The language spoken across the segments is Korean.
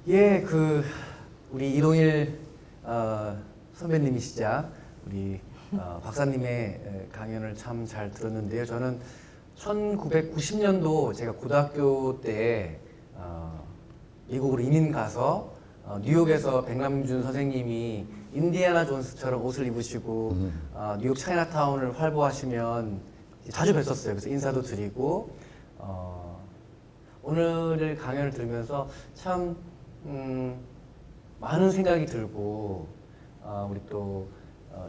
예, 우리 이동일 선배님이시자 우리 박사님의 강연을 참 잘 들었는데요. 저는 1990년도 제가 고등학교 때 미국으로 이민 가서 뉴욕에서 백남준 선생님이 인디애나 존스처럼 옷을 입으시고 뉴욕 차이나타운을 활보하시면 자주 뵀었어요. 그래서 인사도 드리고 오늘 강연을 들으면서 참 많은 생각이 들고 우리 또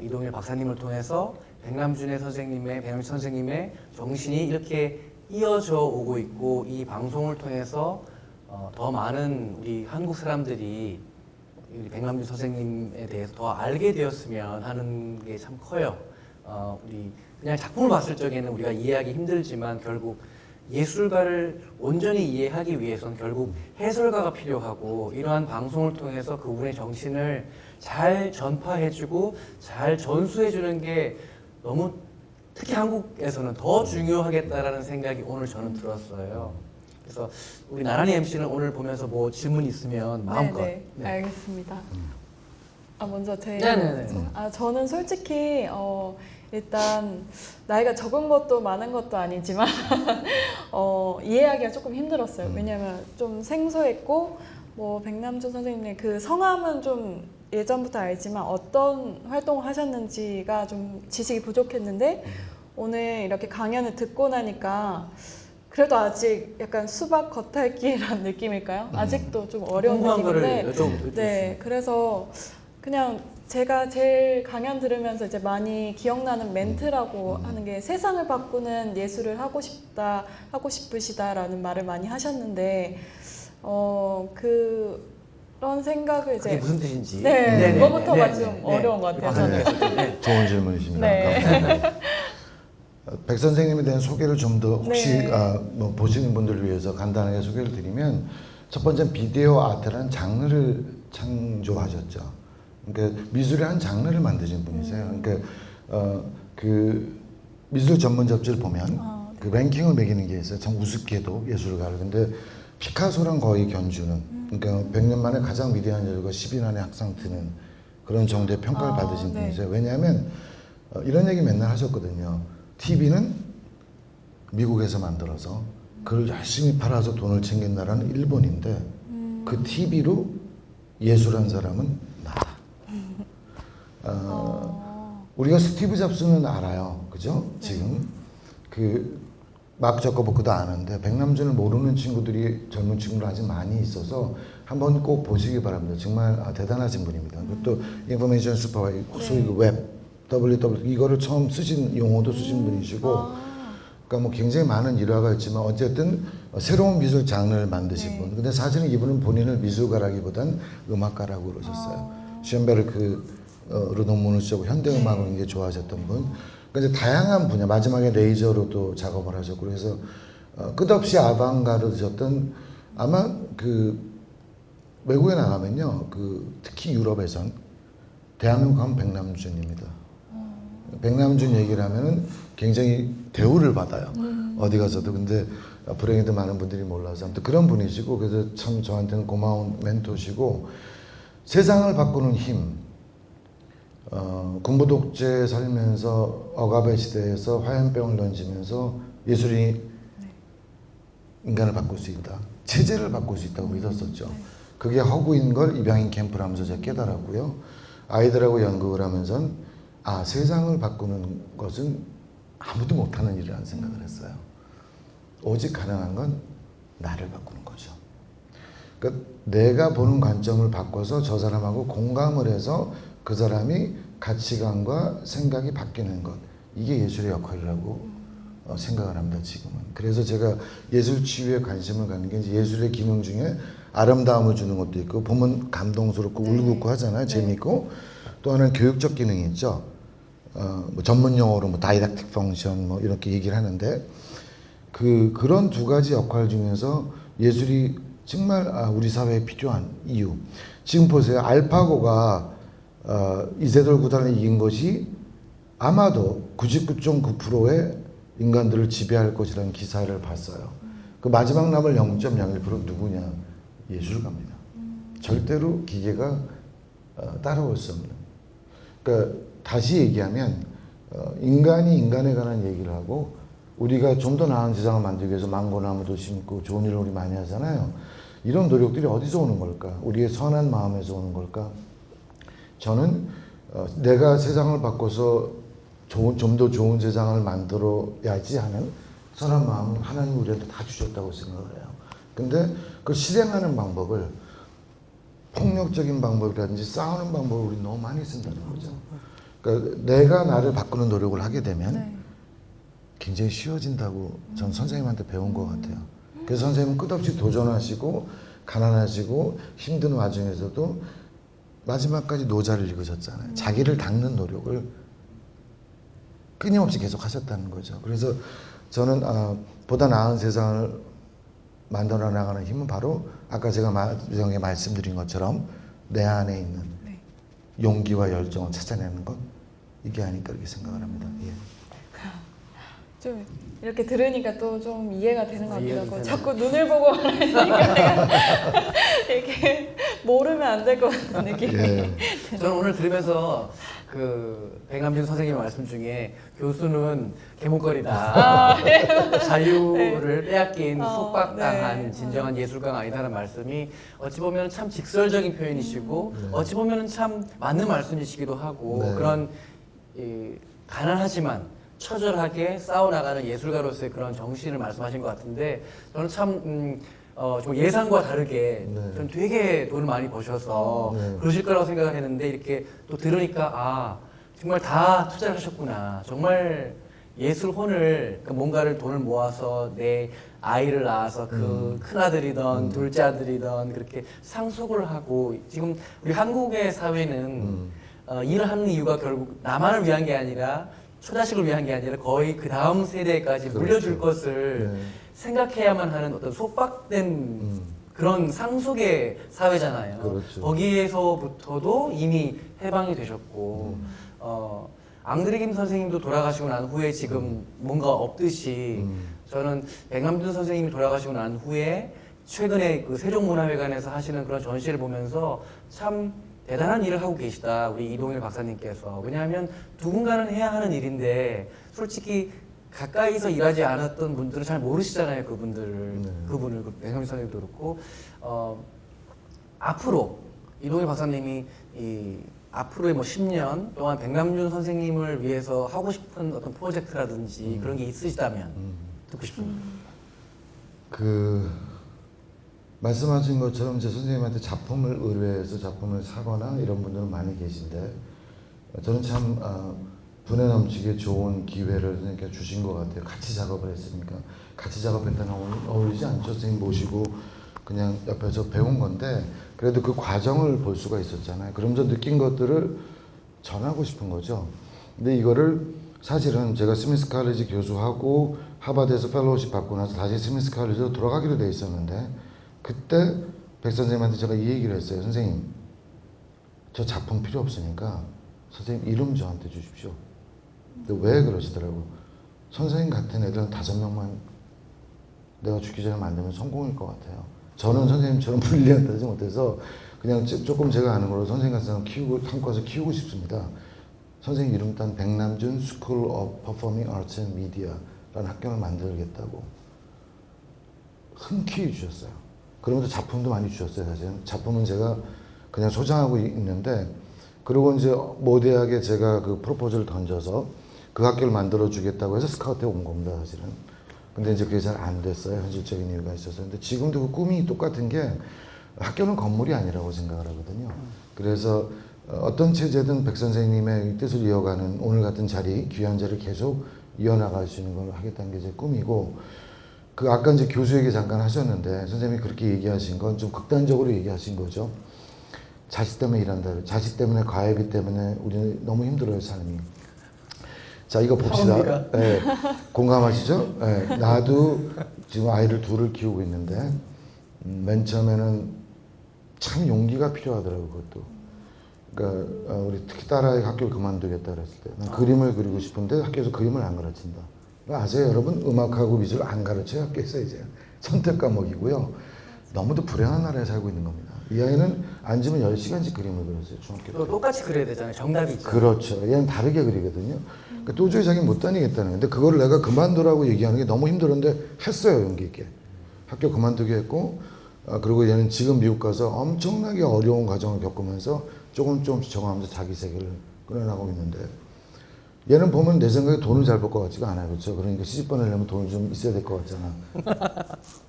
이동일 박사님을 통해서 백남준 선생님의 정신이 이렇게 이어져 오고 있고 이 방송을 통해서 더 많은 우리 한국 사람들이 우리 백남준 선생님에 대해서 더 알게 되었으면 하는 게 참 커요. 우리 그냥 작품을 봤을 적에는 우리가 이해하기 힘들지만 결국 예술가를 온전히 이해하기 위해서는 결국 해설가가 필요하고 이러한 방송을 통해서 그분의 정신을 잘 전파해주고 잘 전수해주는 게 너무 특히 한국에서는 더 중요하겠다라는 생각이 오늘 저는 들었어요. 그래서 우리 나란히 MC는 오늘 보면서 뭐 질문 있으면 마음껏. 네네, 네. 알겠습니다. 먼저 네네네. 저는 솔직히 일단 나이가 적은 것도 많은 것도 아니지만 이해하기가 조금 힘들었어요. 왜냐하면 좀 생소했고 뭐 백남준 선생님의 그 성함은 좀 예전부터 알지만 어떤 활동을 하셨는지가 좀 지식이 부족했는데 오늘 이렇게 강연을 듣고 나니까 그래도 아직 약간 수박 겉핥기라는 느낌일까요? 아직도 좀 어려운 느낌인데 네, 그래서 그냥 제가 제일 강연 들으면서 이제 많이 기억나는 멘트라고 하는 게 세상을 바꾸는 예술을 하고 싶으시다라는 말을 많이 하셨는데 그런 생각을 이제 그게 무슨 뜻인지 네, 그거부터가 좀 어려운 것 같아요. 저는. 좋은 질문이십니다. 네. 감사합니다. 백 선생님에 대한 소개를 좀 더 혹시 네. 뭐 보시는 분들을 위해서 간단하게 소개를 드리면 첫 번째는 비디오 아트라는 장르를 창조하셨죠. 그러니까 미술의 한 장르를 만드신 분이세요. 그러니까 그 미술 전문 잡지를 보면 네. 그 랭킹을 매기는 게 있어요. 참 우습게도 예술가를. 근데 피카소랑 거의 견주는 그러니까 100년 만에 가장 위대한 예술가 10인 안에 항상 드는 그런 정도의 평가를 받으신 네. 분이세요. 왜냐하면 이런 얘기 맨날 하셨거든요. TV는 미국에서 만들어서 그걸 열심히 팔아서 돈을 챙긴 나라는 일본인데 그 TV로 예술한 사람은 나다. 우리가 스티브 잡스는 알아요. 그죠? 지금 마크 저커버그도 아는데 백남준을 모르는 친구들이 젊은 친구들 아직 많이 있어서 한번 꼭 보시기 바랍니다. 정말 대단하신 분입니다. 또 인포메이션 슈퍼와이 소위 그 웹 WW 이거를 처음 쓰신 용어도 쓰신 분이시고 그러니까 뭐 굉장히 많은 일화가 있지만 어쨌든 새로운 미술 장르를 만드신 분. 근데 사실은 이분은 본인을 미술가라기보단 음악가라고 그러셨어요. 쉔베르크로 논문을 쓰고 현대음악을 굉장히 좋아하셨던 분. 그러니까 이제 다양한 분야 마지막에 레이저로도 작업을 하셨고 그래서 끝없이 아방가르드셨던 아마 외국에 나가면요 특히 유럽에선 대한민국 하면 백남준입니다. 백남준 얘기를 하면은 굉장히 대우를 받아요. 어디 가서도. 근데 불행히도 많은 분들이 몰라서 아무튼 그런 분이시고 그래서 참 저한테는 고마운 멘토시고 세상을 바꾸는 힘. 군부 독재 살면서 억압의 시대에서 화염병을 던지면서 예술이 인간을 바꿀 수 있다. 체제를 바꿀 수 있다고 믿었었죠. 그게 허구인 걸 입양인 캠프를 하면서 제가 깨달았고요. 아이들하고 연극을 하면서 세상을 바꾸는 것은 아무도 못하는 일이라는 생각을 했어요. 오직 가능한 건 나를 바꾸는 거죠. 그러니까 내가 보는 관점을 바꿔서 저 사람하고 공감을 해서 그 사람이 가치관과 생각이 바뀌는 것. 이게 예술의 역할이라고 생각을 합니다, 지금은. 그래서 제가 예술 치유에 관심을 갖는 게 이제 예술의 기능 중에 아름다움을 주는 것도 있고 보면 감동스럽고 울고 하잖아요. 재미있고. 또 하나는 교육적 기능이 있죠. 뭐 전문 용어로 뭐 다이닥틱 펑션 뭐 이렇게 얘기를 하는데 그런 두 가지 역할 중에서 예술이 정말 우리 사회에 필요한 이유. 지금 보세요. 알파고가 이세돌 구단을 이긴 것이 아마도 99.9%의 인간들을 지배할 것이라는 기사를 봤어요. 그 마지막 남을 0.01% 누구냐? 예술가입니다. 절대로 기계가 따라올 수 없는. 그러니까 다시 얘기하면 인간이 인간에 관한 얘기를 하고 우리가 좀 더 나은 세상을 만들기 위해서 망고나무도 심고 좋은 일을 우리 많이 하잖아요. 이런 노력들이 어디서 오는 걸까? 우리의 선한 마음에서 오는 걸까? 저는 내가 세상을 바꿔서 좀 더 좋은 세상을 만들어야지 하는 선한 마음은 하나님 우리한테 다 주셨다고 생각을 해요. 근데 그 실행하는 방법을 폭력적인 방법이라든지 싸우는 방법을 우리 너무 많이 쓴다는 거죠. 그러니까 내가 나를 바꾸는 노력을 하게 되면 네. 굉장히 쉬워진다고 전 선생님한테 배운 것 같아요. 그래서 선생님은 끝없이 도전하시고 가난하시고 힘든 와중에서도 마지막까지 노자를 읽으셨잖아요. 자기를 닦는 노력을 끊임없이 계속 하셨다는 거죠. 그래서 저는 보다 나은 세상을 만들어 나가는 힘은 바로 아까 제가 마지막에 말씀드린 것처럼 내 안에 있는 네. 용기와 열정을 찾아내는 것, 이게 아닐까 이렇게 생각을 합니다. 예. 좀 이렇게 들으니까 또 좀 이해가 되는 것 같기도 이해가 하고 되네. 자꾸 눈을 보고 말하니까 내가 이렇게 모르면 안 될 것 같은 느낌이. 예. 저는 오늘 들으면서 그 백남준 선생님 말씀 중에 교수는 개목걸이다. 자유를 빼앗긴 속박당한 네. 진정한 예술가가 아니다라는 말씀이 어찌 보면 참 직설적인 표현이시고 어찌 보면 참 맞는 말씀이시기도 하고 네. 그런 가난하지만 처절하게 싸워나가는 예술가로서의 그런 정신을 말씀하신 것 같은데 저는 참 좀 예상과 다르게 네. 좀 되게 돈을 많이 버셔서 네. 그러실 거라고 생각을 했는데 이렇게 또 들으니까 정말 다 투자를 하셨구나. 정말 예술혼을 그러니까 뭔가를 돈을 모아서 내 아이를 낳아서 그 큰아들이던 둘째 아들이던 그렇게 상속을 하고 지금 우리 한국의 사회는 일을 하는 이유가 결국 나만을 위한 게 아니라 초자식을 위한 게 아니라 거의 그 다음 세대까지 그렇죠. 물려줄 것을 네. 생각해야만 하는 어떤 속박된 그런 상속의 사회잖아요. 그렇죠. 거기에서부터도 이미 해방이 되셨고 앙드레 김 선생님도 돌아가시고 난 후에 지금 뭔가 없듯이 저는 백남준 선생님이 돌아가시고 난 후에 최근에 그 세종문화회관에서 하시는 그런 전시를 보면서 참 대단한 일을 하고 계시다. 우리 이동일 박사님께서. 왜냐하면 누군가는 해야 하는 일인데 솔직히 가까이서 일하지 않았던 분들은 잘 모르시잖아요. 그분들을. 그분을 백남준 선생님도 그렇고 앞으로 이동일 박사님이 앞으로의 뭐 10년 동안 백남준 선생님을 위해서 하고 싶은 어떤 프로젝트라든지 그런 게 있으시다면 듣고 싶습니다. 말씀하신 것처럼 제 선생님한테 작품을 의뢰해서 작품을 사거나 이런 분들은 많이 계신데 저는 참 분에 넘치게 좋은 기회를 선생님께 주신 것 같아요. 같이 작업을 했으니까. 같이 작업했다는 어울리지 않죠. 선생님 모시고 그냥 옆에서 배운 건데 그래도 그 과정을 볼 수가 있었잖아요. 그러면서 느낀 것들을 전하고 싶은 거죠. 근데 이거를 사실은 제가 스미스 칼리지 교수하고 하버드에서 펠로우십 받고 나서 다시 스미스 칼리지로 돌아가기로 돼 있었는데 그때 백 선생님한테 제가 이 얘기를 했어요. 선생님, 저 작품 필요 없으니까 선생님 이름 저한테 주십시오. 근데 왜 그러시더라고. 선생님 같은 애들은 5명만 내가 죽기 전에 만들면 성공일 것 같아요. 저는 선생님처럼 브릴리언트하지 못해서 그냥 조금 제가 아는 걸로 선생님 같은 사람 한과서 키우고 싶습니다. 선생님 이름 딴 백남준 스쿨 오브 퍼포밍 아츠 앤 미디어라는 학교를 만들겠다고 흔쾌히 주셨어요. 그러면서 작품도 많이 주셨어요. 사실은 작품은 제가 그냥 소장하고 있는데 그리고 이제 모대하게 제가 그 프로포즈를 던져서 그 학교를 만들어 주겠다고 해서 스카우트에 온 겁니다. 사실은. 근데 이제 그게 잘 안 됐어요. 현실적인 이유가 있어서. 근데 지금도 그 꿈이 똑같은 게 학교는 건물이 아니라고 생각을 하거든요. 그래서 어떤 체제든 백 선생님의 뜻을 이어가는 오늘 같은 자리, 귀한 자리를 계속 이어나갈 수 있는 걸 하겠다는 게 제 꿈이고 그 아까 이제 교수 얘기 잠깐 하셨는데 선생님이 그렇게 얘기하신 건 좀 극단적으로 얘기하신 거죠. 자식 때문에 일한다. 자식 때문에 가해비 때문에 우리는 너무 힘들어요, 삶이. 자, 이거 봅시다. 네, 공감하시죠? 네, 나도 지금 아이를 둘을 키우고 있는데 맨 처음에는 참 용기가 필요하더라고요, 그것도. 그러니까 우리 특히 딸아이가 학교를 그만두겠다 그랬을 때 난 그림을 그리고 싶은데 학교에서 그림을 안 가르친다. 아세요, 여러분? 음악하고 미술 안 가르쳐요, 학교에서 이제. 선택 과목이고요. 너무도 불행한 나라에 살고 있는 겁니다. 이 아이는 앉으면 10시간씩 그림을 그렸어요. 중학교 때. 또 똑같이 그려야 되잖아요. 정답이 있죠. 그렇죠. 얘는 다르게 그리거든요. 그러니까 도저히 자기는 못 다니겠다는 건데 그거를 내가 그만두라고 얘기하는 게 너무 힘들었는데 했어요. 용기 있게. 학교 그만두게 했고 그리고 얘는 지금 미국 가서 엄청나게 어려운 과정을 겪으면서 조금씩 적응하면서 자기 세계를 꾸려나가고 있는데 얘는 보면 내 생각에 돈을 잘 벌 것 같지가 않아요. 그렇죠? 그러니까 시집 보내려면 돈이 좀 있어야 될 것 같잖아.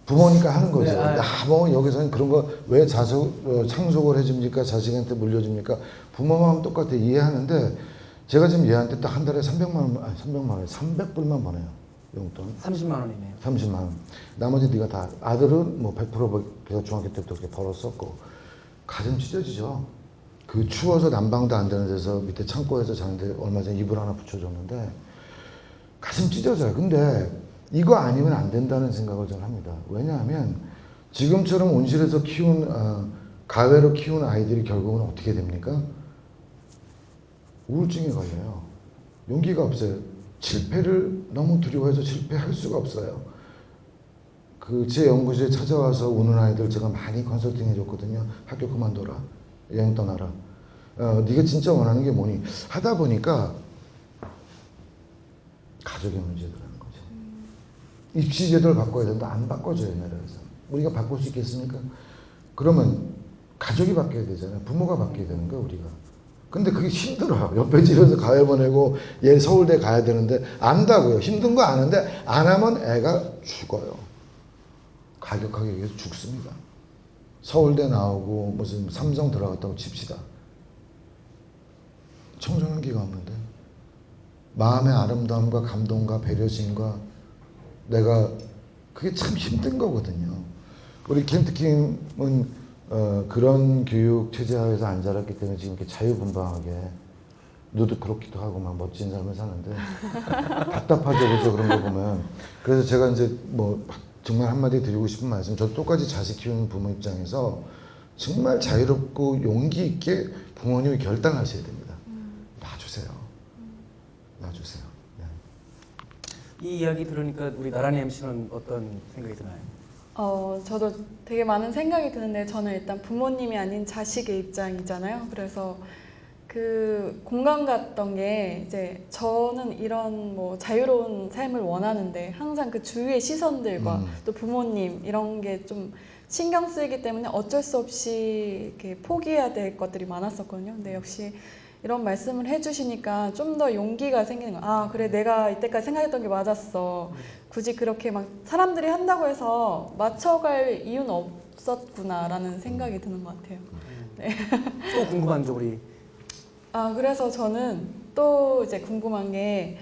부모니까 하는 거죠. 네, 야, 뭐 여기서는 그런 거 왜 상속을 해줍니까? 자식한테 물려줍니까? 부모 마음 똑같아 이해하는데 제가 지금 얘한테 딱 한 달에 300만 원, 300불만 보내요. 용돈. 30만 원이네요. 30만 원. 나머지 네가 다 아들은 뭐 100% 걔가 중학교 때부터 그렇게 벌었었고 가슴 찢어지죠. 그 추워서 난방도 안 되는 데서 밑에 창고에서 자는데 얼마 전에 이불 하나 붙여줬는데 가슴 찢어져요. 근데 이거 아니면 안 된다는 생각을 저는 합니다. 왜냐하면 지금처럼 온실에서 키운 가외로 키운 아이들이 결국은 어떻게 됩니까? 우울증에 걸려요. 용기가 없어요. 실패를 너무 두려워해서 실패할 수가 없어요. 그 제 연구실에 찾아와서 우는 아이들 제가 많이 컨설팅 해줬거든요. 학교 그만둬라. 여행 떠나라. 네가 진짜 원하는 게 뭐니? 하다 보니까 가족의 문제더라는 거죠. 입시 제도를 바꿔야 된다. 안 바꿔줘요, 나라에서. 우리가 바꿀 수 있겠습니까? 그러면 가족이 바뀌어야 되잖아요. 부모가 바뀌어야 되는 거야, 우리가. 근데 그게 힘들어요. 옆에 집에서 가해 보내고 얘 서울대 가야 되는데 안다고요. 힘든 거 아는데 안 하면 애가 죽어요. 가격하게 얘기해서 죽습니다. 서울대 나오고 무슨 삼성 들어갔다고 칩시다. 청소년기가 없는데 마음의 아름다움과 감동과 배려심과 내가 그게 참 힘든 거거든요. 우리 켄트킴은 그런 교육 체제 하에서 안 자랐기 때문에 지금 이렇게 자유분방하게 누드 그렇기도 하고 막 멋진 삶을 사는데 답답하죠, 그죠? 그런 거 보면. 그래서 제가 이제 뭐 정말 한마디 드리고 싶은 말씀, 저 똑같이 자식 키우는 부모 입장에서 정말 자유롭고 용기 있게 부모님이 결단하셔야 됩니다. 놔주세요. 놔주세요. 네. 이 이야기 들으니까 우리 나란히 MC는 어떤 생각이 드나요? 저도 되게 많은 생각이 드는데 저는 일단 부모님이 아닌 자식의 입장이잖아요. 그래서 그 공감 갔던 게 이제 저는 이런 뭐 자유로운 삶을 원하는데 항상 그 주위의 시선들과 또 부모님 이런 게 좀 신경 쓰이기 때문에 어쩔 수 없이 이렇게 포기해야 될 것들이 많았었거든요. 근데 역시 이런 말씀을 해주시니까 좀 더 용기가 생기는 거예요. 아, 그래, 내가 이때까지 생각했던 게 맞았어. 굳이 그렇게 막 사람들이 한다고 해서 맞춰갈 이유는 없었구나라는 생각이 드는 것 같아요. 네. 또 궁금한 점 우리. 그래서 저는 또 이제 궁금한 게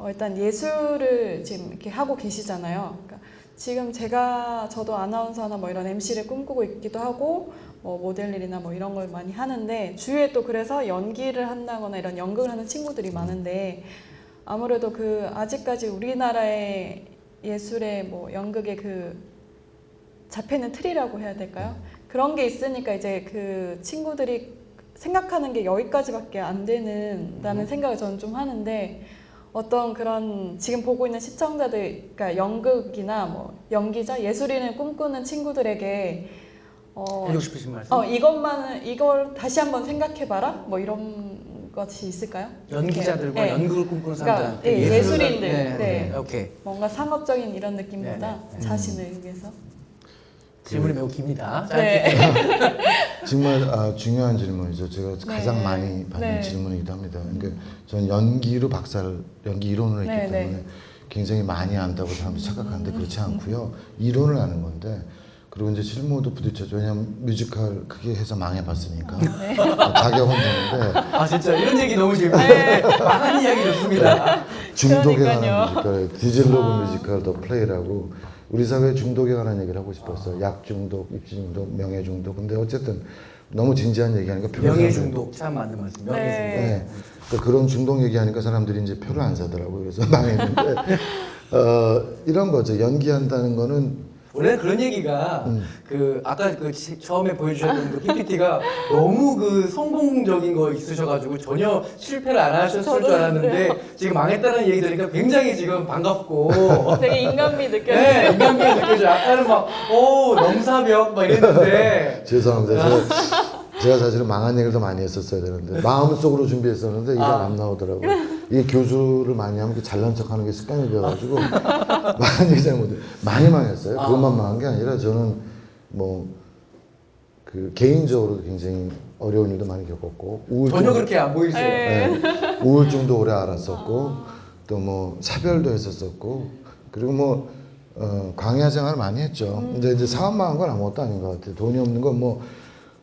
일단 예술을 지금 이렇게 하고 계시잖아요. 그러니까 지금 저도 아나운서나 뭐 이런 MC를 꿈꾸고 있기도 하고 모델 일이나 뭐 이런 걸 많이 하는데 주위에 또 그래서 연기를 한다거나 이런 연극을 하는 친구들이 많은데 아무래도 그 아직까지 우리나라의 예술의 뭐 연극의 그 잡혀있는 틀이라고 해야 될까요? 그런 게 있으니까 이제 그 친구들이 생각하는 게 여기까지밖에 안 되는다는 생각을 저는 좀 하는데 어떤 그런 지금 보고 있는 시청자들, 그러니까 연극이나 뭐 연기자, 예술인을 꿈꾸는 친구들에게 해주고 싶으신 말씀? 이걸 다시 한번 생각해봐라? 뭐 이런 것이 있을까요? 연기자들과 네. 연극을 꿈꾸는 그러니까, 사람들한테 예술인들, 네. 오케이. 뭔가 상업적인 이런 느낌보다 네. 자신을 위해서. 질문이 매우 깁니다. 네. 정말 중요한 질문이죠. 제가 가장 많이 받는 질문이기도 합니다. 그러니까 저는 연기 이론을 했기 때문에 굉장히 많이 안다고 사람들이 착각하는데 그렇지 않고요. 이론을 아는 건데 그리고 이제 실무도 부딪혀죠. 왜냐하면 뮤지컬 크게 해서 망해봤으니까 자격은 되는데 진짜 이런 얘기 너무 재밌어요. 많은 이야기 좋습니다. 중독에 관한 뮤지컬, 디질로브 뮤지컬 더 플레이라고 우리 사회 중독에 관한 얘기를 하고 싶었어요. 약 중독, 입시 중독, 명예 중독. 근데 어쨌든 너무 진지한 얘기하니까 명예 중독 참 맞는 말씀. 명예 중독. 네. 그러니까 그런 중독 얘기하니까 사람들이 이제 표를 안 사더라고요. 그래서 망했는데 이런 거죠. 연기한다는 거는 원래는 그런 얘기가 그 아까 그 처음에 보여주셨던 그 PPT가 너무 그 성공적인 거 있으셔가지고 전혀 실패를 안 하셨을 저도 줄 알았는데 지금 망했다는 얘기 들으니까 굉장히 지금 반갑고 되게 인간미 느껴져요. 네, 인간미가 느껴져요. 아까는 막 넘사벽 막 이랬는데 죄송합니다. 제가 사실은 망한 얘기를 더 많이 했었어야 되는데 마음속으로 준비했었는데 이게 안 나오더라고요. 이게 교수를 많이 하면 잘난 척하는 게 습관이 되어가지고 망한 얘기 잘 못해. 많이 망했어요. 그것만 망한 게 아니라 저는 뭐 그 개인적으로 굉장히 어려운 일도 많이 겪었고 전혀 그렇게 안 보이세요. 네. 네, 우울증도 오래 앓았었고 또 뭐 차별도 했었었고 그리고 뭐 광야 생활을 많이 했죠. 근데 이제 사업 망한 건 아무것도 아닌 것 같아요. 돈이 없는 건 뭐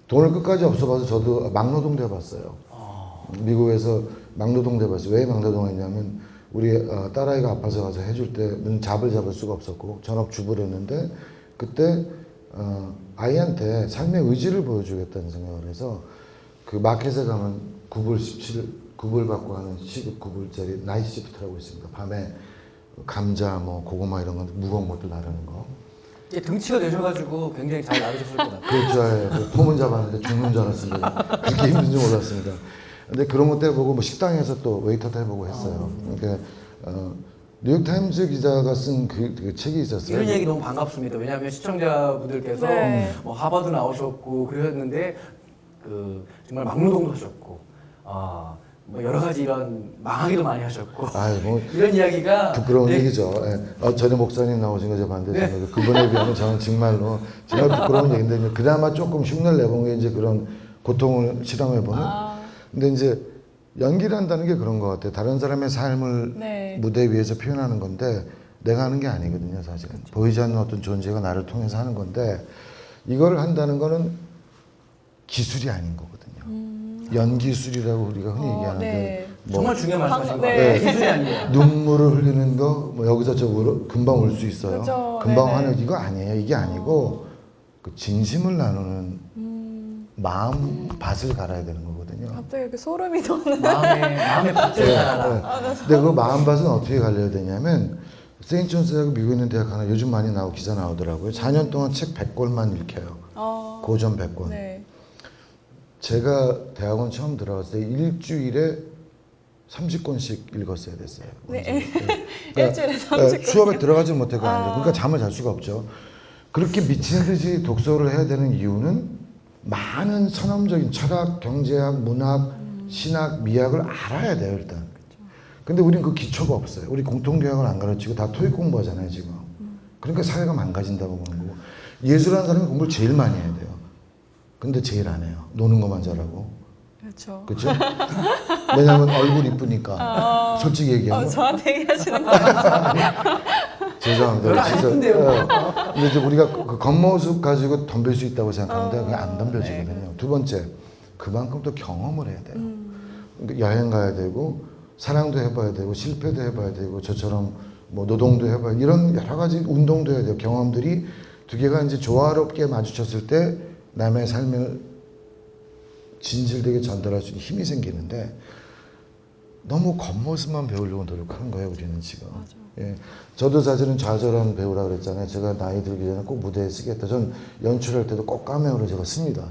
돈을 끝까지 없어봐서 저도 막노동도 해봤어요. 미국에서 막노동도 해봤어요. 왜 막노동 했냐면 우리 딸아이가 아파서 가서 해줄 때는 잡을 수가 없었고 전업주부를 했는데 그때 아이한테 삶의 의지를 보여주겠다는 생각을 해서 그 마켓에 가면 9불 9불 받고 하는 시급 9불짜리 나이트 시프트라고 있습니다. 밤에 감자 뭐 고구마 이런 건 무거운 것도 나르는 거. 이제 등치가 되셔가지고 굉장히 잘 나르셨을 것 같아요. 그렇죠. 폼은 잡았는데 죽는 줄 알았습니다. 그렇게 힘든 줄 몰랐습니다. 근데 그런 것도 해보고 뭐 식당에서 또 웨이터도 해보고 했어요. 그러니까 뉴욕타임즈 기자가 쓴 그 책이 있었어요. 이런 얘기 너무 반갑습니다. 왜냐하면 시청자분들께서 네. 뭐 하버드 나오셨고 그러셨는데 그 정말 막노동도 하셨고 뭐 여러 가지 이런 망하기도 많이 하셨고 아이, 뭐 이런 이야기가 부끄러운 네. 얘기죠. 예. 전에 목사님 나오신 거 제가 봤는데 저는 그분에 비하면 저는 정말 부끄러운 얘기인데 그나마 조금 흉내를 내본 게 이제 그런 고통을 실험해보는. 근데 이제 연기를 한다는 게 그런 것 같아요. 다른 사람의 삶을 네. 무대 위에서 표현하는 건데 내가 하는 게 아니거든요, 사실은. 보이지 않는 어떤 존재가 나를 통해서 하는 건데 이걸 한다는 거는 기술이 아닌 거거든요. 연기술이라고 우리가 흔히 얘기하는데 네. 뭐 정말 중요한 말씀하신 것 네. 같아요. 기술이 아니에요. 눈물을 흘리는 거 뭐 여기서 저기로 금방 올 수 있어요. 그렇죠. 금방 네네. 하는 이거 아니에요. 이게 아니고 그 진심을 나누는 마음 밭을 갈아야 되는 거거든요. 갑자기 이렇게 소름이 돋는. 마음의 밭을 갈아라. 근데 그 마음 밭은 어떻게 갈려야 되냐면 세인트존스하고 미국에 있는 대학 하나 요즘 많이 기사 나오더라고요. 4년 동안 책 100권만 읽혀요. 고전 100권. 네. 제가 대학원 처음 들어갔을 때 일주일에 30권씩 읽었어야 됐어요. 네. 그러니까 일주일에 30권. 수업에 들어가지 못했고 그러니까 잠을 잘 수가 없죠. 그렇게 미친 듯이 독서를 해야 되는 이유는 많은 선험적인 철학, 경제학, 문학, 신학, 미학을 알아야 돼요 일단. 근데 우린 그 기초가 없어요. 우리 공통교양을 안 가르치고 다 토익 공부하잖아요 지금. 그러니까 사회가 망가진다고 보는 거고. 예술하는 사람이 공부를 제일 많이 해야 돼요. 근데 제일 안 해요. 노는 것만 잘하고. 그렇죠. 그렇죠? 왜냐면 얼굴 이쁘니까. 솔직히 얘기하면. 저한테 얘기하시는 거. 죄송합니다. 별로 안 이쁜데요. 근데 이제 우리가 그 겉모습 가지고 덤빌 수 있다고 생각하는데 그게 안 덤벼지거든요. 두 번째, 그만큼 또 경험을 해야 돼요. 그러니까 여행 가야 되고 사랑도 해봐야 되고 실패도 해봐야 되고 저처럼 뭐 노동도 해봐야 이런 여러 가지 운동도 해야 돼요. 경험들이 두 개가 이제 조화롭게 마주쳤을 때 남의 삶을 진실되게 전달할 수 있는 힘이 생기는데 너무 겉모습만 배우려고 노력하는 거예요 우리는 지금. 예, 저도 사실은 좌절한 배우라 그랬잖아요. 제가 나이 들기 전에 꼭 무대에 쓰겠다. 전 연출할 때도 꼭 카메오를 제가 씁니다.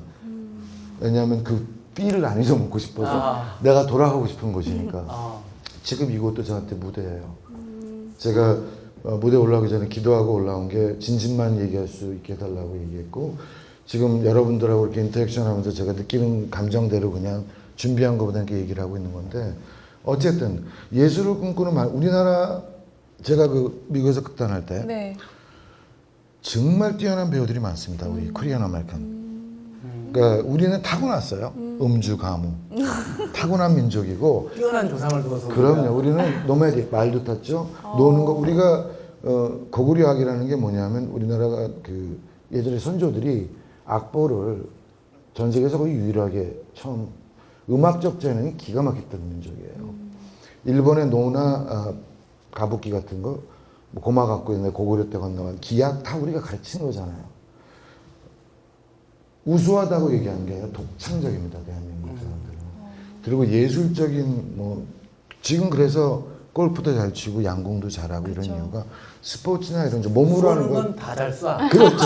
왜냐하면 그 삐를 안 잊어먹고 싶어서 내가 돌아가고 싶은 곳이니까. 지금 이것도 저한테 무대예요. 제가 무대 올라오기 전에 기도하고 올라온 게 진심만 얘기할 수 있게 해달라고 얘기했고 지금 여러분들하고 이렇게 인터랙션 하면서 제가 느끼는 감정대로 그냥 준비한 것보다 이렇게 얘기를 하고 있는 건데 어쨌든 예술을 꿈꾸는 우리나라 제가 그 미국에서 극단할 때 네. 정말 뛰어난 배우들이 많습니다. 우리 코리안 아메리칸. 그러니까 우리는 타고났어요. 음주 가무. 타고난 민족이고 뛰어난 조상을 두어서 그럼요. 우리는 노매딕 말도 탔죠. 노는 거 우리가 거구리학이라는 게 뭐냐면 우리나라가 그 예전에 선조들이 악보를 전 세계에서 거의 유일하게 처음 음악적 재능이 기가 막혔던 민족이에요. 일본의 노나 가부키 같은 거 뭐 고마 갖고 있는 고구려 때 건너간 기약 다 우리가 가르치는 거잖아요. 우수하다고 얘기하는 게 아니라 독창적입니다. 대한민국 사람들은. 그리고 예술적인 뭐 지금 그래서 골프도 잘 치고 양궁도 잘하고 그렇죠. 이런 이유가 스포츠나 이런 몸으로 하는 쏘는 건 건 다 잘 쏴. 그렇죠.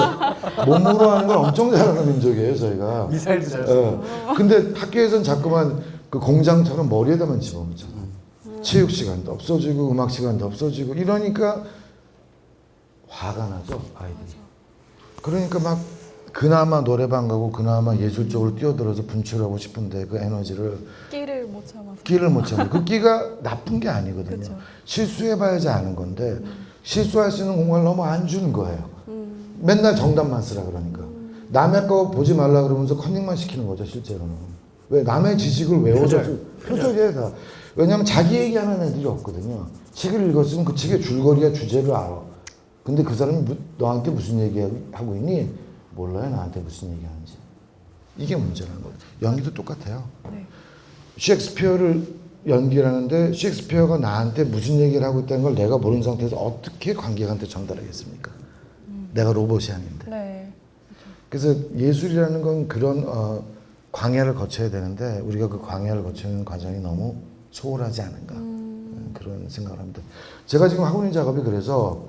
몸으로 하는 걸 엄청 잘하는 민족이에요, 저희가. 미사일도 잘 쏴. 근데 학교에서는 자꾸만 그 공장처럼 머리에다만 집어넣잖아. 체육 시간도 없어지고 음악 시간도 없어지고 이러니까 화가 나죠, 아이들이. 그러니까 막 그나마 노래방 가고 그나마 예술적으로 뛰어들어서 분출하고 싶은데 그 에너지를 끼를 못 참아서. 끼를 못 참아요. 그 끼가 나쁜 게 아니거든요. 그쵸. 실수해봐야지 아는 건데 실수할 수 있는 공간을 너무 안 주는 거예요. 맨날 정답만 쓰라 그러니까. 남의 거 보지 말라 그러면서 컨닝만 시키는 거죠, 실제로는. 왜? 남의 지식을 외워서 표절이에요, 다. 왜냐하면 자기 얘기하는 애들이 없거든요. 책을 읽었으면 그 책의 줄거리와 주제를 알아. 근데 그 사람이 너한테 무슨 얘기하고 있니? 몰라요, 나한테 무슨 얘기하는지. 이게 문제라는 거예요. 연기도 똑같아요. 네. 셰익스피어를 연기를 하는데 셰익스피어가 나한테 무슨 얘기를 하고 있다는 걸 내가 모르는 상태에서 어떻게 관객한테 전달하겠습니까? 내가 로봇이 아닌데. 네. 그래서 예술이라는 건 그런 광야를 거쳐야 되는데 우리가 그 광야를 거치는 과정이 너무 소홀하지 않은가 그런 생각을 합니다. 제가 지금 하고 있는 작업이 그래서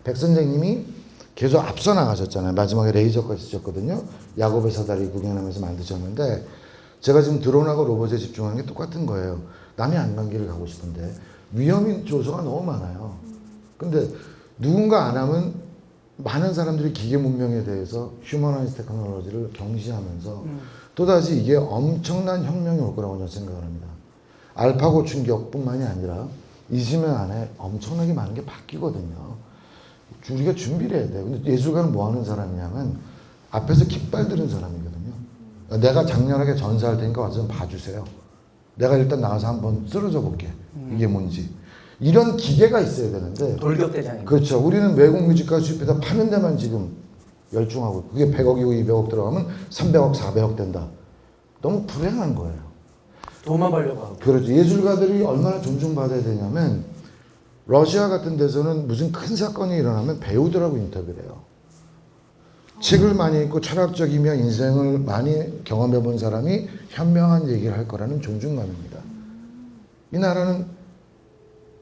백 선생님이 계속 앞서 나가셨잖아요. 마지막에 레이저까지 쓰셨거든요. 야곱의 사다리 구경하면서 만드셨는데 제가 지금 드론하고 로봇에 집중하는 게 똑같은 거예요. 남이 안 간 길을 가고 싶은데 위험 요소가 너무 많아요. 근데 누군가 안 하면 많은 사람들이 기계 문명에 대해서 휴머나이즈 테크놀로지를 경시하면서 또다시 이게 엄청난 혁명이 올 거라고 저는 생각을 합니다. 알파고 충격뿐만이 아니라 20년 안에 엄청나게 많은 게 바뀌거든요. 우리가 준비를 해야 돼요. 근데 예술가는 뭐 하는 사람이냐면 앞에서 깃발 드는 사람이거든요. 내가 장렬하게 전사할 테니까 와서 좀 봐주세요. 내가 일단 나와서 한번 쓰러져 볼게. 이게 뭔지. 이런 기계가 있어야 되는데 돌격대장입니다. 그렇죠. 우리는 외국 뮤지컬 수입해서 파는 데만 지금 열중하고 그게 100억이고 200억 들어가면 300억, 400억 된다. 너무 불행한 거예요. 돈만 벌려고 하고. 그렇죠. 예술가들이 얼마나 존중받아야 되냐면 러시아 같은 데서는 무슨 큰 사건이 일어나면 배우들하고 인터뷰를 해요. 책을 많이 읽고 철학적이며 인생을 많이 경험해 본 사람이 현명한 얘기를 할 거라는 존중감입니다. 이 나라는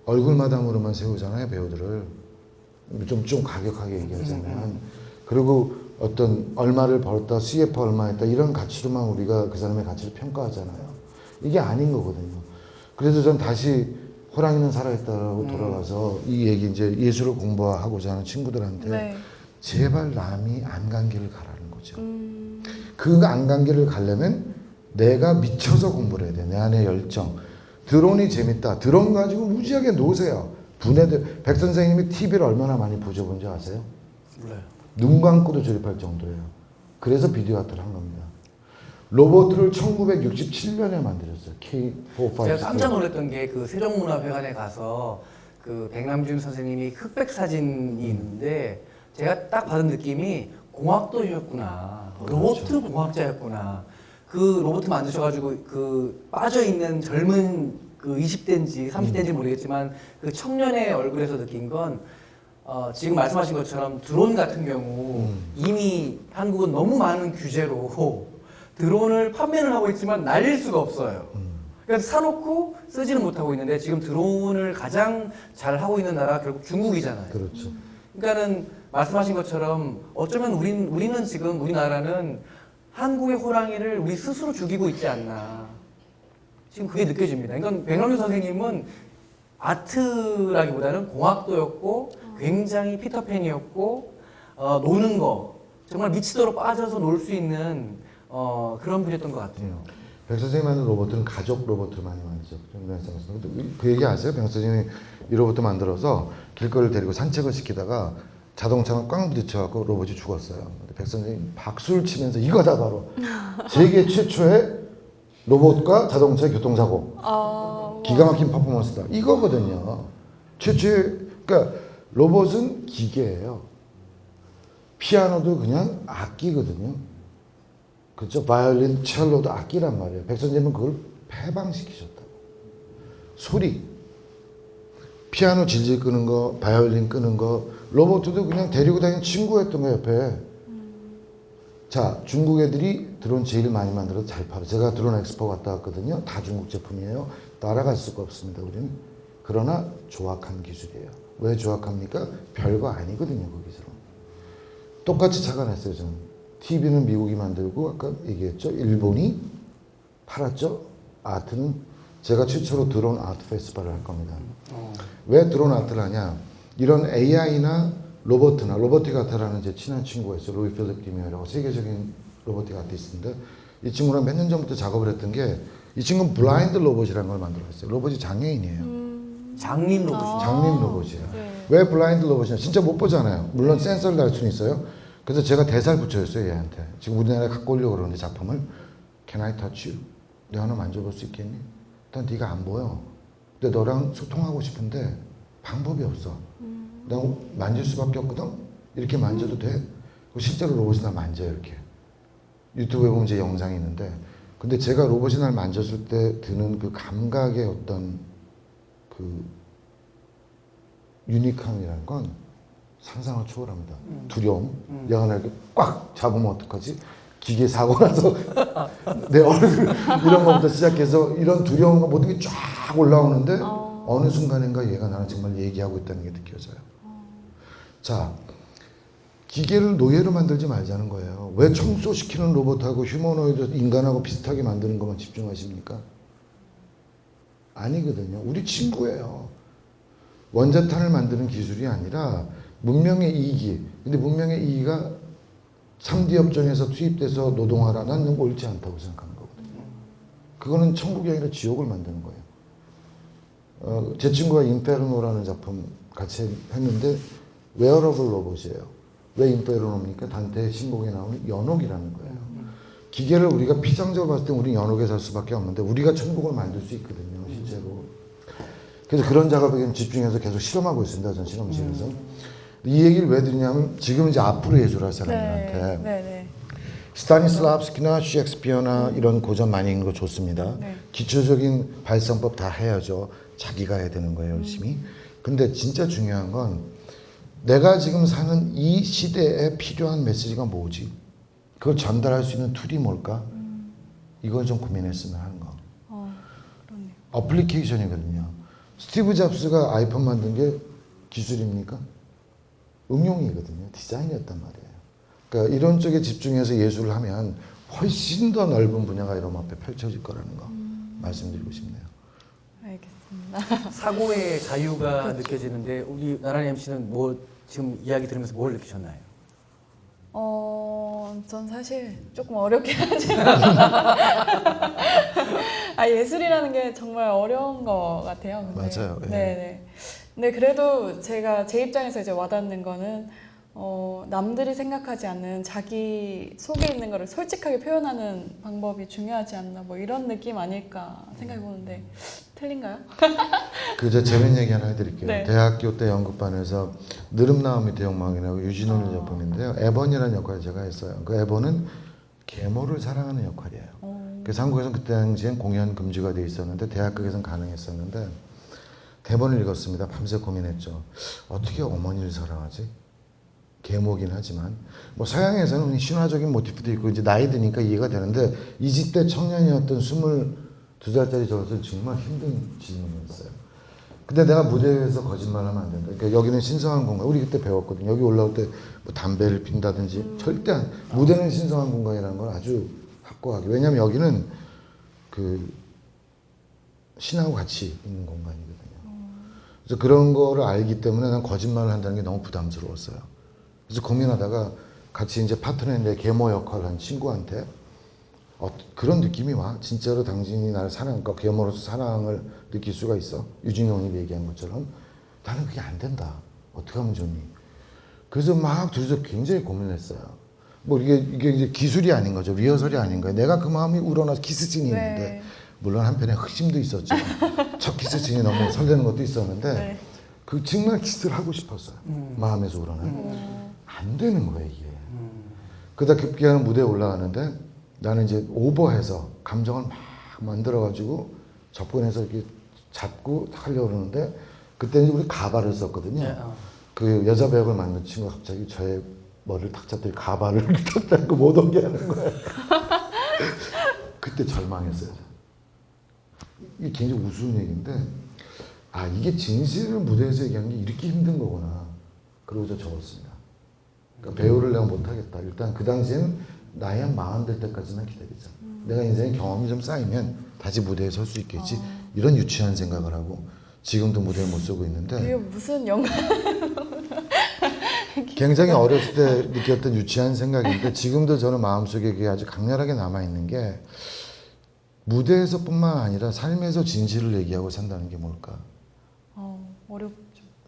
얼굴마담으로만 세우잖아요, 배우들을. 좀 가격하게 얘기하자면. 그리고 어떤 얼마를 벌었다, CF 얼마 했다, 이런 가치로만 우리가 그 사람의 가치를 평가하잖아요. 이게 아닌 거거든요. 그래서 전 다시 호랑이는 살아있다라고 돌아가서 이 얘기 이제 예술을 공부하고자 하는 친구들한테 네. 제발 남이 안 간 길을 가라는 거죠. 그 안 간 길을 가려면 내가 미쳐서 공부를 해야 돼. 내 안에 열정. 드론이 재밌다. 드론 가지고 무지하게 노세요. 분해들. 백 선생님이 TV를 얼마나 많이 보셔본지 아세요? 몰라요. 눈 감고도 조립할 정도예요. 그래서 비디오 아트를 한 겁니다. 로봇을 1967년에 만들었어요. K456. 제가 깜짝 놀랐던 게 그 세종문화회관에 가서 그 백남준 선생님이 흑백 사진이 있는데 제가 딱 받은 느낌이 공학도셨구나. 로봇 공학자였구나. 그 로봇 만드셔가지고 그 빠져있는 젊은 그 20대인지 30대인지 모르겠지만 그 청년의 얼굴에서 느낀 건 지금 말씀하신 것처럼 드론 같은 경우 이미 한국은 너무 많은 규제로 드론을 판매를 하고 있지만 날릴 수가 없어요. 그래서 사놓고 쓰지는 못하고 있는데 지금 드론을 가장 잘 하고 있는 나라가 결국 중국이잖아요. 그렇죠. 그러니까는 말씀하신 것처럼 어쩌면 우리는 지금 우리나라는 한국의 호랑이를 우리 스스로 죽이고 있지 않나. 지금 그게 느껴집니다. 그러니까 백남준 선생님은 아트라기보다는 공학도였고 굉장히 피터팬이었고 노는 거 정말 미치도록 빠져서 놀 수 있는 그런 분이었던 것 같아요. 백 선생님 하는 로봇은 가족 로봇을 많이 만들었죠. 그 얘기 아세요? 백 선생님이 이 로봇을 만들어서 길거리를 데리고 산책을 시키다가 자동차가 꽝 부딪혀갖고 로봇이 죽었어요. 근데 백 선생님 박수를 치면서 이거다 바로 세계 최초의 로봇과 자동차의 교통사고. 기가 막힌 퍼포먼스다. 이거거든요. 최초의 그러니까 로봇은 기계예요. 피아노도 그냥 악기거든요. 그렇죠? 바이올린, 첼로도 악기란 말이에요. 백 선생님은 그걸 폐방시키셨다고. 소리. 피아노 질질 끄는 거, 바이올린 끄는 거, 로봇도 그냥 데리고 다니는 친구였던 거 옆에. 자, 중국 애들이 드론 제일 많이 만들어서 잘 팔아요. 제가 드론 엑스포 갔다 왔거든요. 다 중국 제품이에요. 따라갈 수가 없습니다, 우리는. 그러나 조악한 기술이에요. 왜 조악합니까? 별거 아니거든요, 그 기술은. 똑같이 착안했어요, 저는. TV는 미국이 만들고 아까 얘기했죠. 일본이 팔았죠. 아트는 제가 최초로 드론 아트 페스티벌을 할 겁니다. 왜 드론 아트를 하냐? 이런 AI나 로보틱 아트라는 제 친한 친구가 있어요. 로이 필립 디미어라고 세계적인 로보틱 아티스트인데 이 친구랑 몇 년 전부터 작업을 했던 게 이 친구는 블라인드 로봇이라는 걸 만들었어요. 로봇이 장애인이에요. 장님 로봇이. 장님 로봇이에요. 네. 왜 블라인드 로봇이냐? 진짜 못 보잖아요. 물론 센서를 달 수는 있어요. 그래서 제가 대사를 붙여줬어요, 얘한테. 지금 우리나라에 갖고 오려고 그러는데 작품을 Can I touch you? 내가 하나 만져볼 수 있겠니? 일단 네가 안 보여. 근데 너랑 소통하고 싶은데 방법이 없어. 내가 만질 수밖에 없거든? 이렇게 만져도 돼? 실제로 로봇이 날 만져요, 이렇게. 유튜브에 보면 제 영상이 있는데 근데 제가 로봇이 날 만졌을 때 드는 그 감각의 어떤 그 유니크함이라는 건 상상을 초월합니다. 두려움. 내가 날 이렇게 꽉 잡으면 어떡하지? 기계 사고 나서 내 얼굴 이런 것부터 시작해서 이런 두려움과 모든 게 쫙 올라오는데 어느 순간인가 얘가 나랑 정말 얘기하고 있다는 게 느껴져요. 자, 기계를 노예로 만들지 말자는 거예요. 왜 청소시키는 로봇하고 휴머노이드 인간하고 비슷하게 만드는 것만 집중하십니까? 아니거든요. 우리 친구예요. 원자탄을 만드는 기술이 아니라 문명의 이익이. 근데 문명의 이익이 3D 업종에서 투입돼서 노동하라. 난 옳지 않다고 생각하는 거거든요. 그거는 천국이 아니라 지옥을 만드는 거예요. 제 친구가 인페르노라는 작품 같이 했는데 웨어러블 로봇이에요. 왜 인페르노입니까? 단테의 신곡에 나오는 연옥이라는 거예요. 기계를 우리가 피상적으로 봤을 때 우리는 연옥에 살 수밖에 없는데 우리가 천국을 만들 수 있거든요, 실제로. 그래서 그런 작업에 집중해서 계속 실험하고 있습니다, 전 실험실에서. 이 얘기를 왜 드리냐면 지금 이제 앞으로 예술할 사람들한테 네. 스타니슬라브스키나 셰익스피어나 이런 고전 많이 읽는 거 좋습니다. 네. 기초적인 발성법 다 해야죠. 자기가 해야 되는 거예요, 열심히. 근데 진짜 중요한 건 내가 지금 사는 이 시대에 필요한 메시지가 뭐지? 그걸 전달할 수 있는 툴이 뭘까? 이걸 좀 고민했으면 하는 거. 그렇네요. 어플리케이션이거든요. 스티브 잡스가 아이폰 만든 게 기술입니까? 응용이거든요. 디자인이었단 말이에요. 그러니까 이런 쪽에 집중해서 예술을 하면 훨씬 더 넓은 분야가 이런 앞에 펼쳐질 거라는 거 말씀드리고 싶네요. 알겠습니다. 사고의 자유가 느껴지는데 우리 나란히 MC는 뭐 지금 이야기 들으면서 뭘 느끼셨나요? 전 사실 조금 어렵긴 하지만 예술이라는 게 정말 어려운 것 같아요. 근데. 맞아요. 예. 네네. 근데 그래도 제가 제 입장에서 이제 와닿는 거는 남들이 생각하지 않는 자기 속에 있는 거를 솔직하게 표현하는 방법이 중요하지 않나 뭐 이런 느낌 아닐까 생각해 보는데 틀린가요? 그 재밌는 얘기 하나 해드릴게요. 네. 대학교 때 연극반에서 느릅나무의 대형망이라고 유진원의 작품인데요. 에번이라는 역할을 제가 했어요. 그 에번은 계모를 사랑하는 역할이에요. 그래서 한국에서는 그때 당시엔 공연 금지가 돼 있었는데 대학극에서는 가능했었는데 대본을 읽었습니다. 밤새 고민했죠. 어떻게 어머니를 사랑하지? 계모긴 하지만 뭐 서양에서는 신화적인 모티프도 있고 이제 나이 드니까 이해가 되는데 20대 청년이었던 22살짜리 저로서는 정말 힘든 질문이었어요. 근데 내가 무대에서 거짓말하면 안 된다. 그러니까 여기는 신성한 공간. 우리 그때 배웠거든요. 여기 올라올 때 뭐 담배를 핀다든지 절대 안. 무대는 신성한 공간이라는 걸 아주 확고하게. 왜냐하면 여기는 그 신하고 같이 있는 공간이거든요. 그래서 그런 거를 알기 때문에 난 거짓말을 한다는 게 너무 부담스러웠어요. 그래서 고민하다가 같이 이제 파트너인데 계모 역할을 한 친구한테 그런 느낌이 와. 진짜로 당신이 나를 사랑할까? 계모로서 사랑을 느낄 수가 있어. 유진용이 얘기한 것처럼. 나는 그게 안 된다. 어떻게 하면 좋니? 그래서 막 둘이서 굉장히 고민을 했어요. 뭐 이게 이제 기술이 아닌 거죠. 리허설이 아닌 거예요. 내가 그 마음이 우러나서 키스씬이 있는데 물론 한편에 흑심도 있었죠. 첫 키스씬이 너무 설레는 것도 있었는데 그 정말 키스를 하고 싶었어요. 마음에서 우러나. 안 되는 거예요, 이게. 그러다 급기야는 무대에 올라가는데 나는 이제 오버해서 감정을 막 만들어가지고 접근해서 이렇게 잡고 하려고 그러는데 그때 이제 우리 가발을 썼거든요. 그 여자 배역을 맡는 친구가 갑자기 저의 머리를 탁 잡더니 가발을 탁 잡고 못 오게 하는 거예요. 그때 절망했어요. 이게 굉장히 우스운 얘기인데 아 이게 진실을 무대에서 얘기하는 게 이렇게 힘든 거구나. 그러고 저 적었습니다. 그러니까 배우를 내가 못하겠다. 일단 그 당시에는 나이 한 40 될 때까지만 기다리자. 내가 인생에 경험이 좀 쌓이면 다시 무대에 설 수 있겠지. 이런 유치한 생각을 하고 지금도 무대에 못 서고 있는데 그게 무슨 연관? 굉장히 어렸을 때 느꼈던 유치한 생각인데 지금도 저는 마음속에 그게 아주 강렬하게 남아있는 게 무대에서뿐만 아니라 삶에서 진실을 얘기하고 산다는 게 뭘까? 어렵죠.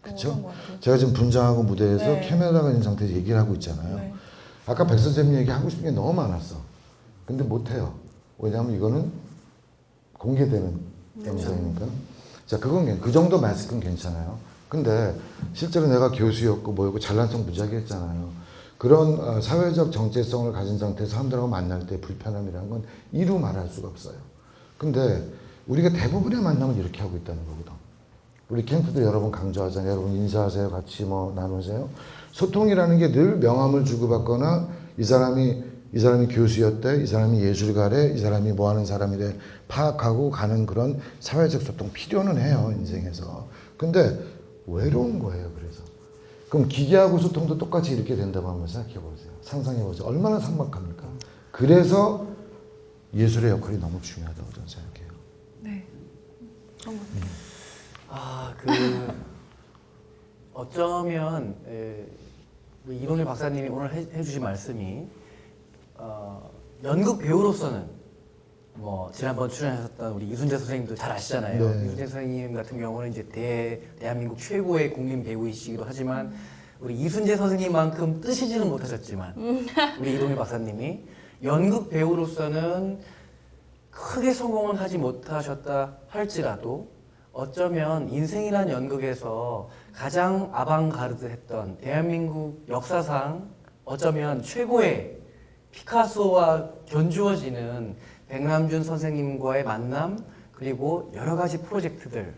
그쵸? 어려운 것 같아요. 제가 지금 분장하고 무대에서 네. 카메라가 있는 상태에서 얘기를 하고 있잖아요. 네. 아까 백 선생님 얘기하고 싶은 게 너무 많았어. 근데 못해요. 왜냐하면 이거는 공개되는 영상이니까. 자, 그건 그 정도 마스크는 괜찮아요. 근데 실제로 내가 교수였고 뭐였고 잘난 척 무지하게 했잖아요. 그런 사회적 정체성을 가진 상태에서 사람들하고 만날 때 불편함이라는 건 이루 말할 수가 없어요. 근데 우리가 대부분의 만남을 이렇게 하고 있다는 거거든. 우리 캠프도 여러 번 강조하잖아요. 여러분 인사하세요. 같이 뭐 나누세요. 소통이라는 게 늘 명함을 주고받거나 이 사람이 교수였대, 이 사람이 예술가래, 이 사람이 뭐 하는 사람이래 파악하고 가는 그런 사회적 소통 필요는 해요, 인생에서. 근데 외로운 거예요, 그래서. 그럼 기계하고 소통도 똑같이 이렇게 된다고 한번 생각해 보세요. 상상해 보세요. 얼마나 삭막합니까? 그래서 예술의 역할이 너무 중요하다고 저는 생각해요. 네. 그런 것 같아요. 어쩌면 우리 이동일 박사님이 오늘 해주신 말씀이 연극 배우로서는 뭐 지난번 출연하셨던 우리 이순재 선생님도 잘 아시잖아요. 네. 이순재 선생님 같은 경우는 이제 대한민국 최고의 국민 배우이시기도 하지만 우리 이순재 선생님만큼 뜨시지는 못하셨지만 우리 이동일 박사님이 연극 배우로서는 크게 성공은 하지 못하셨다 할지라도 어쩌면 인생이란 연극에서 가장 아방가르드했던 대한민국 역사상 어쩌면 최고의 피카소와 견주어지는 백남준 선생님과의 만남 그리고 여러 가지 프로젝트들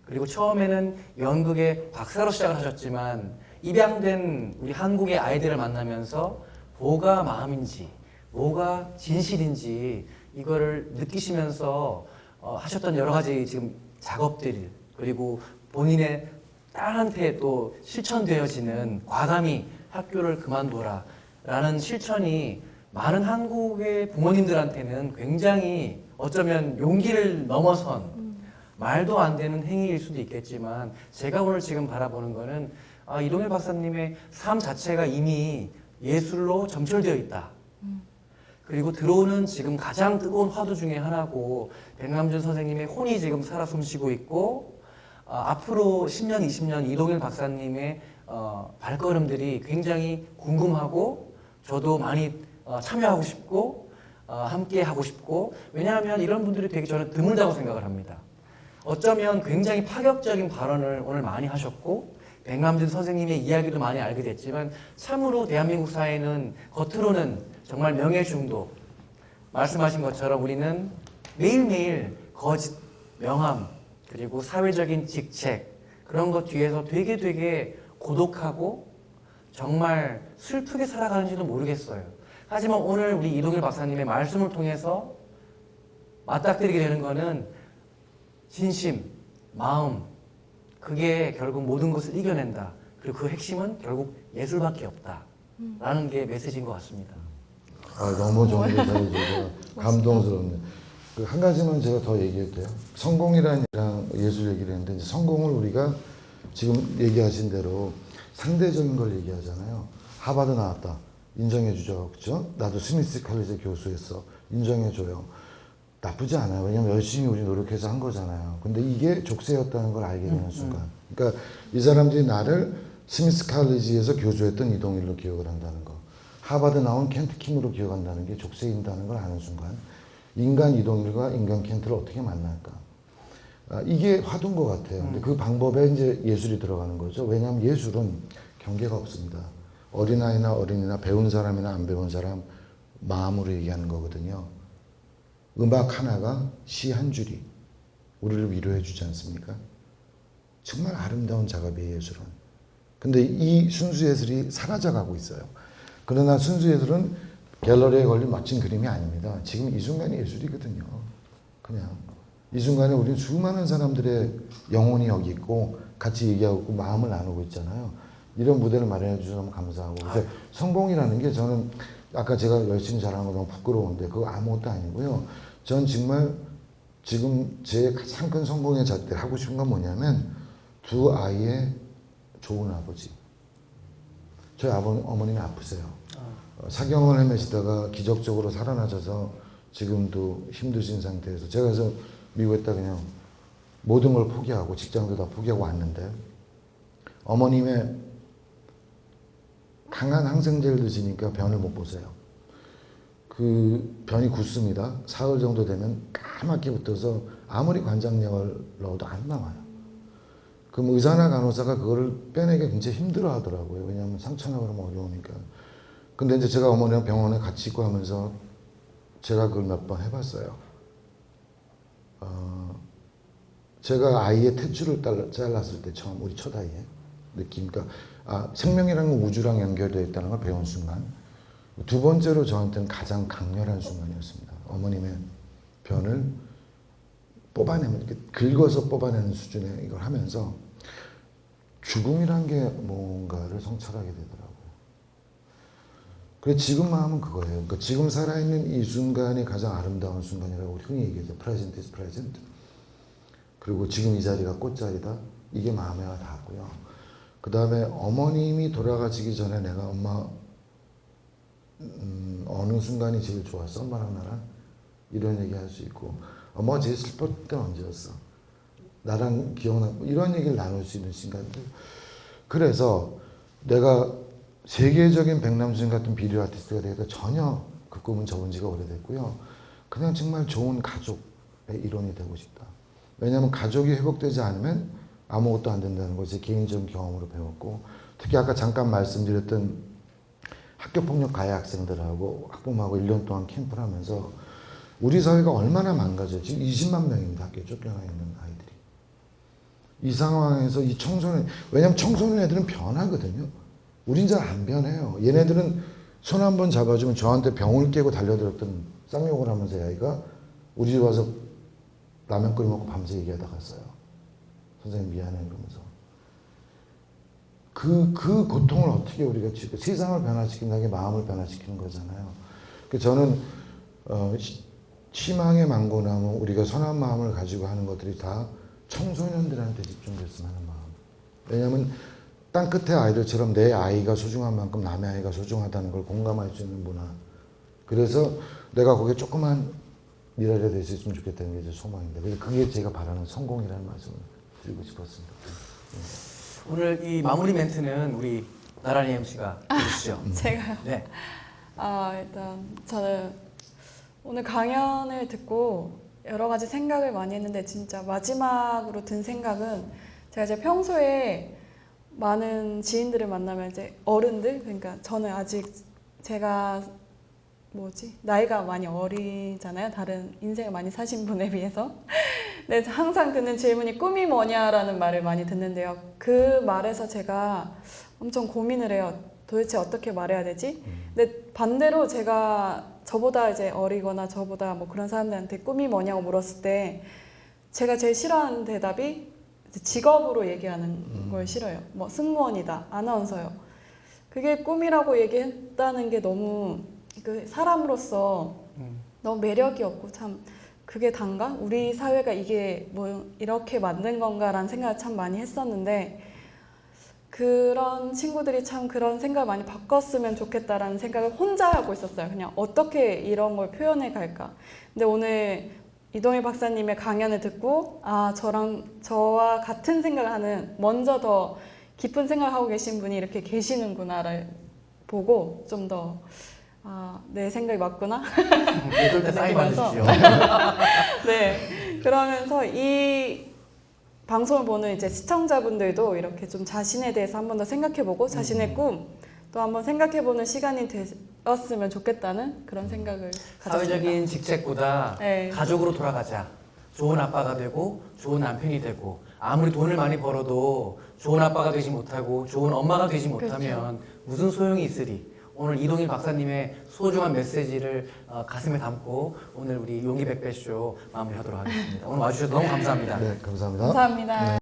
그리고 처음에는 연극의 박사로 시작을 하셨지만 입양된 우리 한국의 아이들을 만나면서 뭐가 마음인지 뭐가 진실인지 이거를 느끼시면서 하셨던 여러 가지 지금 작업들 그리고 본인의 딸한테 또 실천되어지는 과감히 학교를 그만둬라 라는 실천이 많은 한국의 부모님들한테는 굉장히 어쩌면 용기를 넘어선 말도 안 되는 행위일 수도 있겠지만 제가 오늘 지금 바라보는 거는 이동일 박사님의 삶 자체가 이미 예술로 점철되어 있다. 그리고 들어오는 지금 가장 뜨거운 화두 중에 하나고 백남준 선생님의 혼이 지금 살아 숨쉬고 있고 앞으로 10년, 20년 이동일 박사님의 발걸음들이 굉장히 궁금하고 저도 많이 참여하고 싶고 함께 하고 싶고 왜냐하면 이런 분들이 되게 저는 드물다고 생각을 합니다. 어쩌면 굉장히 파격적인 발언을 오늘 많이 하셨고 백남준 선생님의 이야기도 많이 알게 됐지만 참으로 대한민국 사회는 겉으로는 정말 명예중독 말씀하신 것처럼 우리는 매일매일 거짓, 명함 그리고 사회적인 직책 그런 것 뒤에서 되게 고독하고 정말 슬프게 살아가는지도 모르겠어요. 하지만 오늘 우리 이동일 박사님의 말씀을 통해서 맞닥뜨리게 되는 거는 진심, 마음 그게 결국 모든 것을 이겨낸다. 그리고 그 핵심은 결국 예술밖에 없다. 라는 게 메시지인 것 같습니다. 너무 좋은 게 잘해주고 감동스럽네요. 한 가지만 제가 더 얘기해도 돼요. 성공이라는 예술 얘기를 했는데 이제 성공을 우리가 지금 얘기하신 대로 상대적인 걸 얘기하잖아요. 하버드 나왔다. 인정해주죠. 그죠? 나도 스미스 칼리지 교수했어. 인정해줘요. 나쁘지 않아요. 왜냐면 열심히 우리 노력해서 한 거잖아요. 근데 이게 족쇄였다는 걸 알게 되는 순간. 그러니까 이 사람들이 나를 스미스 칼리지에서 교수했던 이동일로 기억을 한다는 거. 하버드 나온 켄트 킴으로 기억한다는 게 족쇄인다는 걸 아는 순간 인간 이동일과 인간 켄트를 어떻게 만날까? 이게 화두인 것 같아요. 근데 그 방법에 이제 예술이 들어가는 거죠. 왜냐하면 예술은 경계가 없습니다. 어린아이나 어린이나 배운 사람이나 안 배운 사람 마음으로 얘기하는 거거든요. 음악 하나가 시 한 줄이 우리를 위로해 주지 않습니까? 정말 아름다운 작업이에요, 예술은. 근데 이 순수 예술이 사라져가고 있어요. 그러나 순수 예술은 갤러리에 걸린 멋진 그림이 아닙니다. 지금 이 순간이 예술이거든요. 그냥 이 순간에 우리는 수많은 사람들의 영혼이 여기 있고 같이 얘기하고 마음을 나누고 있잖아요. 이런 무대를 마련해 주셔서 너무 감사하고 그래서 성공이라는 게 저는 아까 제가 열심히 잘하는 거 너무 부끄러운데 그거 아무것도 아니고요. 전 정말 지금 제 가장 큰 성공의 잣대 하고 싶은 건 뭐냐면 두 아이의 좋은 아버지. 저희 어머님이 아프세요. 사경을 헤매시다가 기적적으로 살아나셔서 지금도 힘드신 상태에서 제가 그래서 미국에다 그냥 모든 걸 포기하고 직장도 다 포기하고 왔는데 어머님의 강한 항생제를 드시니까 변을 못 보세요. 그 변이 굳습니다. 사흘 정도 되면 까맣게 붙어서 아무리 관장약을 넣어도 안 나와요. 그럼 의사나 간호사가 그거를 빼내기 굉장히 힘들어 하더라고요. 왜냐하면 상처나 그러면 어려우니까. 근데 이제 제가 어머니랑 병원에 같이 있고 하면서 제가 그걸 몇 번 해봤어요. 제가 아이의 탯줄을 잘랐을 때 처음 우리 첫 아이의 느낌. 그러니까 생명이라는 건 우주랑 연결되어 있다는 걸 배운 순간. 두 번째로 저한테는 가장 강렬한 순간이었습니다. 어머님의 변을 뽑아내면 이렇게 긁어서 뽑아내는 수준의 이걸 하면서 죽음이란 게 뭔가를 성찰하게 되더라고요. 그래 지금 마음은 그거예요. 그러니까 지금 살아있는 이 순간이 가장 아름다운 순간이라고 흔히 얘기하죠. Present is present. 그리고 지금 이 자리가 꽃자리다. 이게 마음에 와 닿았고요. 그 다음에 어머님이 돌아가시기 전에 내가 엄마 어느 순간이 제일 좋았어? 엄마랑 나랑? 이런 얘기 할 수 있고 엄마가 제일 슬펐을 때 언제였어? 나랑 기억나고 이런 얘기를 나눌 수 있는 순간들. 그래서 내가 세계적인 백남준 같은 비디오 아티스트가 되겠다 전혀 그 꿈은 접은 지가 오래됐고요. 그냥 정말 좋은 가족의 일원이 되고 싶다. 왜냐하면 가족이 회복되지 않으면 아무것도 안 된다는 걸 제 개인적인 경험으로 배웠고 특히 아까 잠깐 말씀드렸던 학교폭력 가해 학생들하고 학부모하고 1년 동안 캠프를 하면서 우리 사회가 얼마나 망가져요. 지금 20만 명입니다. 학교에 쫓겨나 있는 아이들이. 이 상황에서 이 청소년, 왜냐면 청소년 애들은 변하거든요. 우린 잘 안 변해요. 얘네들은 손 한 번 잡아주면 저한테 병을 깨고 달려들었던 쌍욕을 하면서 이 아이가 우리 집 와서 라면 끓여 먹고 밤새 얘기하다 갔어요. 선생님 미안해 그러면서. 그 고통을 어떻게 우리가 세상을 변화시킨다는 게 마음을 변화시키는 거잖아요. 저는 희망의 망고나무 우리가 선한 마음을 가지고 하는 것들이 다 청소년들한테 집중됐으면 하는 마음. 왜냐하면 땅끝의 아이들처럼 내 아이가 소중한 만큼 남의 아이가 소중하다는 걸 공감할 수 있는 문화. 그래서 내가 거기에 조그만 미래가 될 수 있으면 좋겠다는 게 제 소망입니다. 그게 제가 바라는 성공이라는 말씀을 드리고 싶었습니다. 오늘 이 마무리 멘트는 우리 나란히 MC가 해주시죠. 제가요? 네. 일단 저는 오늘 강연을 듣고 여러 가지 생각을 많이 했는데 진짜 마지막으로 든 생각은 제가 이제 평소에 많은 지인들을 만나면 이제 어른들, 그러니까 저는 아직 제가 나이가 많이 어리잖아요. 다른 인생을 많이 사신 분에 비해서. 근데 항상 듣는 질문이 꿈이 뭐냐라는 말을 많이 듣는데요. 그 말에서 제가 엄청 고민을 해요. 도대체 어떻게 말해야 되지? 근데 반대로 제가 저보다 이제 어리거나 저보다 뭐 그런 사람들한테 꿈이 뭐냐고 물었을 때 제가 제일 싫어하는 대답이 직업으로 얘기하는 걸 싫어요. 뭐 승무원이다, 아나운서요. 그게 꿈이라고 얘기했다는 게 너무 그 사람으로서 너무 매력이 없고 참 그게 단가? 우리 사회가 이게 뭐 이렇게 만든 건가라는 생각을 참 많이 했었는데 그런 친구들이 참 그런 생각을 많이 바꿨으면 좋겠다라는 생각을 혼자 하고 있었어요. 그냥 어떻게 이런 걸 표현해 갈까. 근데 오늘 이동일 박사님의 강연을 듣고 저와 같은 생각을 하는 먼저 더 깊은 생각을 하고 계신 분이 이렇게 계시는구나를 보고 좀 더 내 생각이 맞구나. 이럴 때 사인 받으십시오. 네, 그러면서 이 방송을 보는 이제 시청자분들도 이렇게 좀 자신에 대해서 한 번 더 생각해보고 자신의 꿈 또 한번 생각해보는 시간이 되었으면 좋겠다는 그런 생각을 가졌습니다. 사회적인 직책보다 네. 가족으로 돌아가자. 좋은 아빠가 되고 좋은 남편이 되고 아무리 돈을 많이 벌어도 좋은 아빠가 되지 못하고 좋은 엄마가 되지 못하면 무슨 소용이 있으리. 오늘 이동일 박사님의 소중한 메시지를 가슴에 담고 오늘 우리 용기 백배쇼 마무리하도록 하겠습니다. 오늘 와주셔서 너무 감사합니다. 네, 감사합니다. 감사합니다. 네.